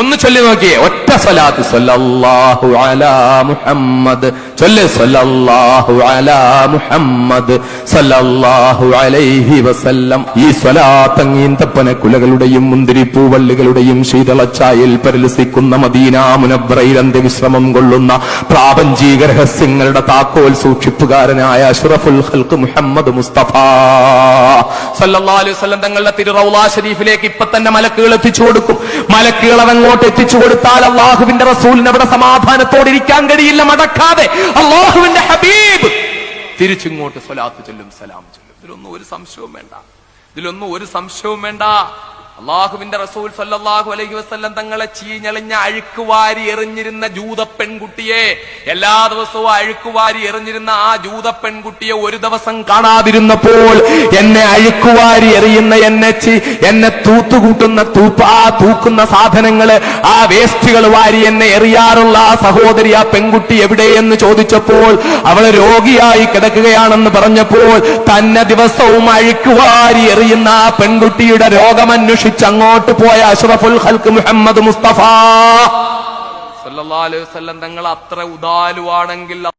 ഒന്ന് ചൊല്ലി നോക്കിയേ, ഒറ്റ സ്വലാത്ത്, സല്ലല്ലാഹു അലാ മുഹമ്മദ്, ചൊല്ല് സല്ലല്ലാഹു അലാ മുഹമ്മദ് സല്ലല്ലാഹു അലൈഹി വസല്ലം. ഈ സ്വലാത്ത് അങ്ങീന്തപ്പന കുലകളുടെയും മുന്തിരിപ്പൂവള്ളികളുടെയും ശീതളച്ചായയിൽ പരിലസിക്കുന്ന മദീന മുനവ്വറയിൽ അന്ത്യവിശ്രമം കൊള്ളുന്ന പ്രാപഞ്ചിക രഹസ്യങ്ങളുടെ താക്കോൽ സൂക്ഷിപ്പുകാരനായ അഷ്റഫുൽ ഖൽഖ് മുഹമ്മദ് മുസ്തഫ സല്ലല്ലാഹു അലൈഹി വസല്ലം തങ്ങളുടെ തിരുറൗള ശരീഫിലേക്ക് ഇപ്പൊ തന്നെ മലക്കുകൾ എത്തിച്ചു കൊടുക്കും. മലക്കുകൾ അങ്ങോട്ട് എത്തിച്ചു കൊടുത്താൽ അള്ളാഹുവിന്റെ റസൂലിന് അവിടെ സമാധാനത്തോടെ ഇരിക്കാൻ കഴിയില്ല, മടക്കാതെ അള്ളാഹുവിന്റെ ഹബീബ് തിരിച്ചിങ്ങോട്ട് സ്വലാത്ത് ചൊല്ലും, സലാം ചൊല്ലും. ഇതിലൊന്നും ഒരു സംശയവും വേണ്ട. അള്ളാഹുവിന്റെ റസൂൽ സല്ലല്ലാഹു അലൈഹി വസല്ലം തങ്ങളെ ചീഞ്ഞളിഞ്ഞ അഴുക്കുവാരി എറിഞ്ഞിരുന്ന ജൂത പെൺകുട്ടിയെ, എല്ലാ ദിവസവും അഴുക്കുവാരി എറിഞ്ഞിരുന്ന ആ ജൂത പെൺകുട്ടിയെ ഒരു ദിവസം കാണാതിരുന്നപ്പോൾ എന്നെ അഴുക്കുവാരി എറിയുന്ന എന്നെ തൂത്തുകൂട്ടുന്ന തൂക്കുന്ന സാധനങ്ങള്, ആ വേസ്റ്റുകൾ വാരി എന്നെ എറിയാറുള്ള ആ സഹോദരി, ആ പെൺകുട്ടി എവിടെയെന്ന് ചോദിച്ചപ്പോൾ അവള് രോഗിയായി കിടക്കുകയാണെന്ന് പറഞ്ഞപ്പോൾ തന്നെ ദിവസവും അഴുക്കുവാരി എറിയുന്ന ആ പെൺകുട്ടിയുടെ രോഗമന്വേഷിച്ച് അങ്ങോട്ട് പോയ അഷ്റഫുൽ ഖൽഖ് മുഹമ്മദ് മുസ്തഫ സല്ലല്ലാഹു അലൈഹി വസല്ലം തങ്ങൾ അത്ര ഉദാലുവാണെങ്കിൽ